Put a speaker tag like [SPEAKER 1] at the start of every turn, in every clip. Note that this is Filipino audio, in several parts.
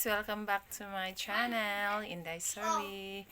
[SPEAKER 1] guys! Welcome back to my channel, Inday Surrey.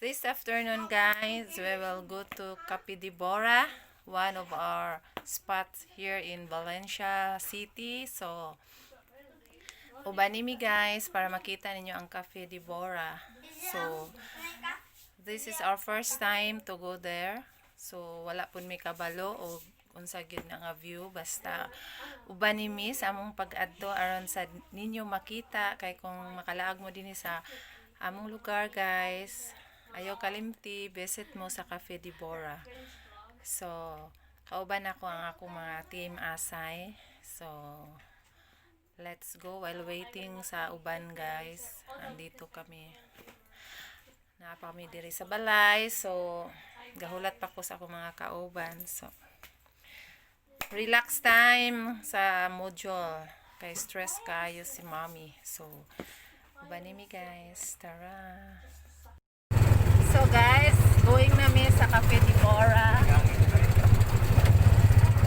[SPEAKER 1] This afternoon guys, we will go to Cafe de Bora, one of our spots here in Valencia City. So, ubanimi guys para makita ninyo ang Cafe de Bora. So, this is our first time to go there. So, wala pun may kabalo o unsa gyud nga view, basta uban ni miss among pag-adto aron sa ninyo makita kay kung makalaag mo dinhi sa among lugar guys, ayaw kalimti, visit mo sa Cafe de Bora. So kauban ako ang akong mga team Asay. So let's go while waiting sa uban guys. Andito kami, napami diri sa balay. So gahulat pa ko sa akong mga kauban. So relax time sa module kay stress kayo si mommy. So ubanimi guys, tara. So guys, going nami sa Cafe de Bora.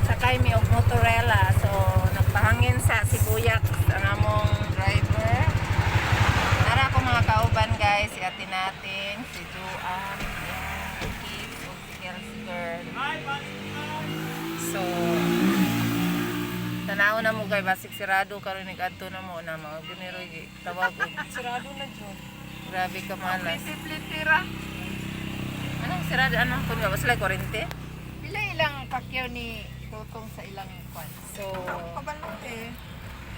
[SPEAKER 1] Sakay mi og motorela. So nagpahangin sa Sibuyak ang among driver. Nara ko mga kauban guys, iatin natin si Juan, si Kids ug si Kelsey girl. So tanaw na mo kay basig sirado karon nigadto na mo na mga guniroy tawag og
[SPEAKER 2] Sirado na dyan.
[SPEAKER 1] grabe ka malas.
[SPEAKER 2] Plitira.
[SPEAKER 1] Anong sirado anong kun ba sila kurente?
[SPEAKER 2] Pila ilang pakyaw ni Tutong sa ilang kwan.
[SPEAKER 1] So
[SPEAKER 2] Kabalo eh.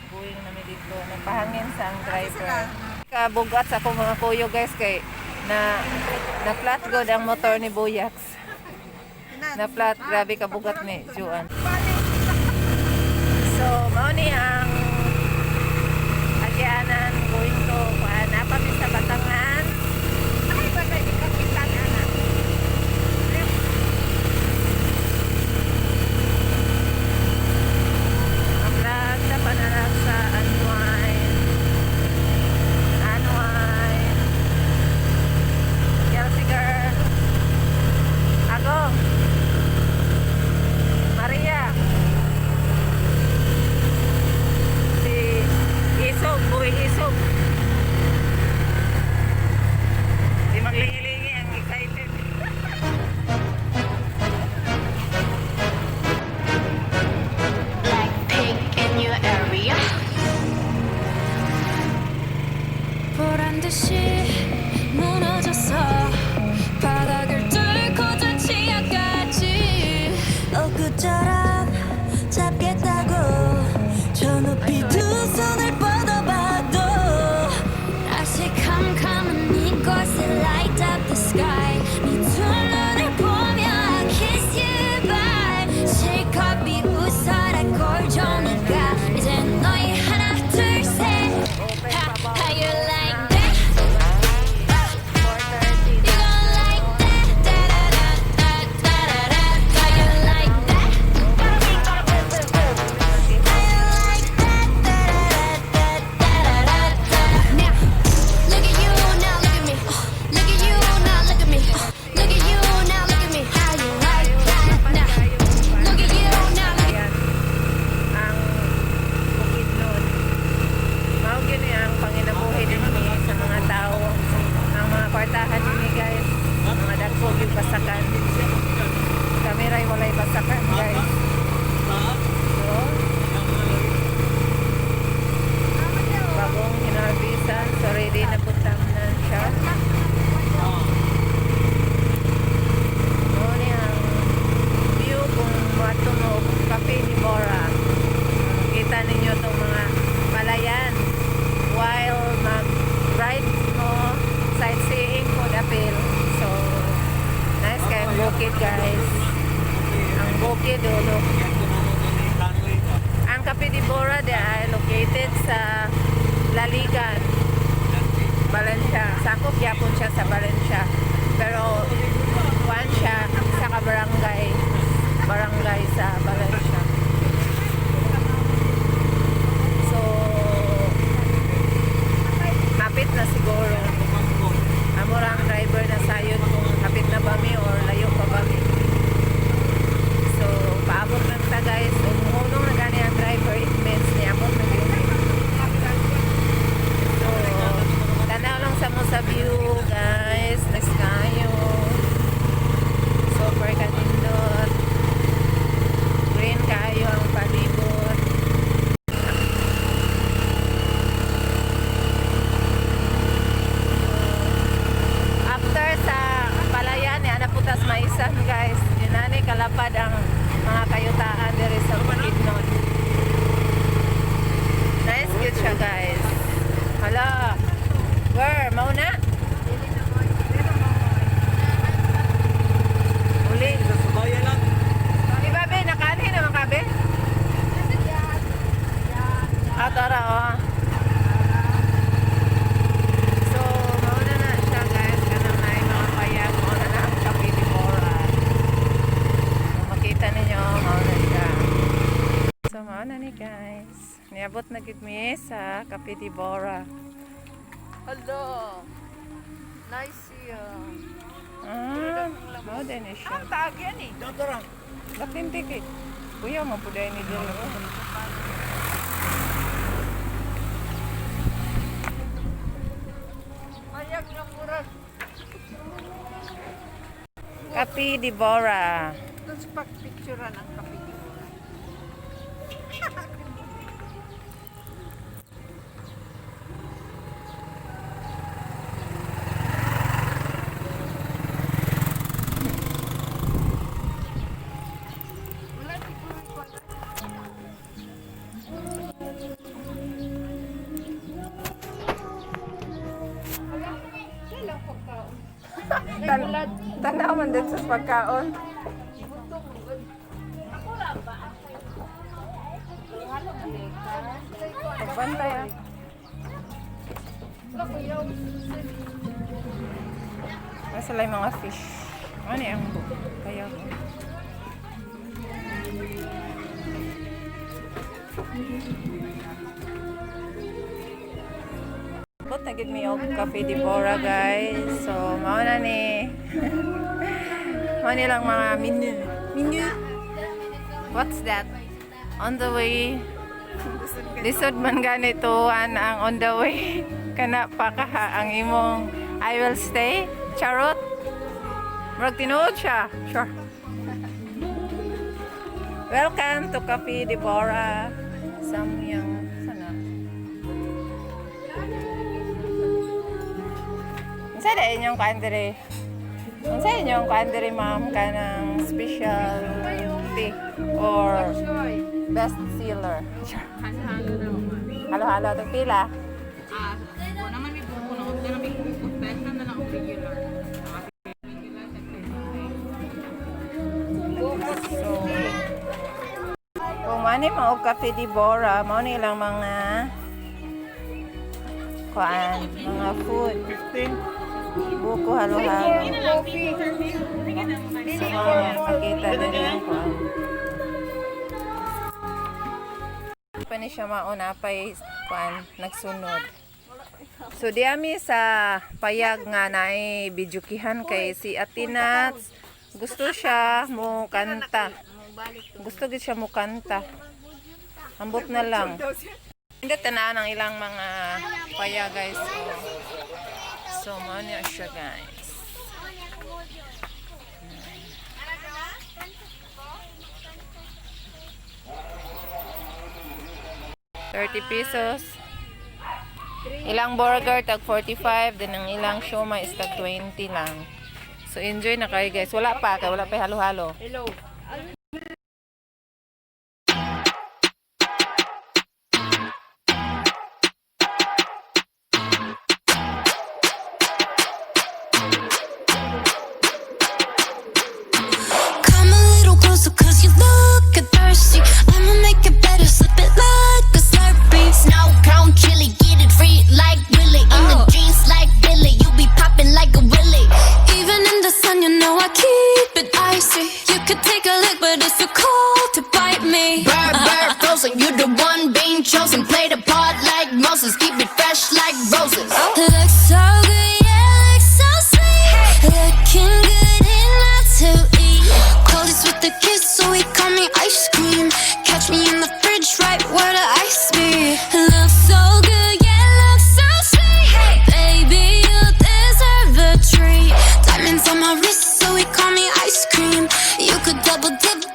[SPEAKER 1] going na mi dito nagpahangin sa ang driver. Kabugat sa akong mga kuyo guys kay na flat god ang motor ni Buyax. Na flat, grabe kabugat ni Juan. So, mao ni ang agyanan going to napami sa Batangan.
[SPEAKER 2] Ay, ba na ikapitan anak?
[SPEAKER 1] Ang vlog sa panarap sa Unwind. Kelsey girl. Agong. Maria. Si Isog, Boy Isog. Di maglingi-lingi ang excited.
[SPEAKER 3] Like pink in your area. 보란 듯이 무너졌어. 바닥을 뚫고 저 지하까지 엊그처럼 잡겠다고 저 높이 두 손을 뻗어봐도 다시 캄캄한 이곳에 light up the sky 네 두 눈을 보며 I kiss you bye 실컷 비웃어라 꼴종이가 이제 너희 하나 둘셋 How you like that? You gon' like that? Da-da-da-da-da-da-da. How you like that?
[SPEAKER 1] na ni guys. Niabot na gid mi sa Cafe de Bora.
[SPEAKER 2] Hello. Nice siya.
[SPEAKER 1] Mao din siya.
[SPEAKER 2] Ang taag yan eh.
[SPEAKER 1] Laking ticket. Kuya mo puday ni diri.
[SPEAKER 2] Mayag na murag.
[SPEAKER 1] Cafe de Bora.
[SPEAKER 2] Tapos pag-picturean ang kapitid. Wala siguro pala. Wala. Kailang pagkaon.
[SPEAKER 1] Tanaw man din sa pagkaon. Pagbantay ah. Nasa lang mga fish. Ano yung kaya ko? But nagid mi og Cafe de Bora guys. So mao na ni. Mao ni lang mga menu. What's that? On the way. Lisod man ganito ang on the way. Kana pa kaha ang imong I will stay. Charot. Murag tinuod siya. Sure. Welcome to Cafe de Bora. Samyang sana. Unsa da inyong country? Unsa inyong country ma'am kanang special tea or best seller? Halo-halo itong pila.
[SPEAKER 2] Kung naman may buko na kung naman may buko, benta na lang ang regular.
[SPEAKER 1] So, kung mani mga Cafe de Bora, mao ni lang mga kuan, mga food. Buko halo-halo. So, makita din yung kuan. Pa ni siya mauna pa'y kuan, nagsunod. So, di ami sa payag nga na bidyukihan kay si Atinats. Gusto siya mo kanta. Gusto gid siya mo kanta. Ambot na lang. Hindi tanaan ang ilang mga paya guys. So mano siya guys. ₱30. Ilang burger tag 45, din ang ilang siomai is tag 20 lang. So enjoy na kayo guys. Wala pa halo-halo.
[SPEAKER 2] Hello.
[SPEAKER 3] Come a little closer, cause you look thirsty. I'ma make it better, slip it like a Slurpee.
[SPEAKER 4] Snow cone chili, get it free like Willy. In the jeans like Billy, you be popping like a Willy.
[SPEAKER 3] Even in the sun, you know I keep it icy. You could take a lick, but it's too cold to bite me.
[SPEAKER 4] Bird, frozen, you the one being chosen. Play the part like Moses, keep it fresh like roses.
[SPEAKER 3] Looks so good, yeah, looks so sweet. Looking good enough to eat. Coldest with the kiss, so he call me ice cream. Catch me in the fridge, right where the ice be. Looks so good, yeah, looks so sweet. Baby, you deserve a treat. Diamonds on my wrist, so he call me ice cream. You could double dip.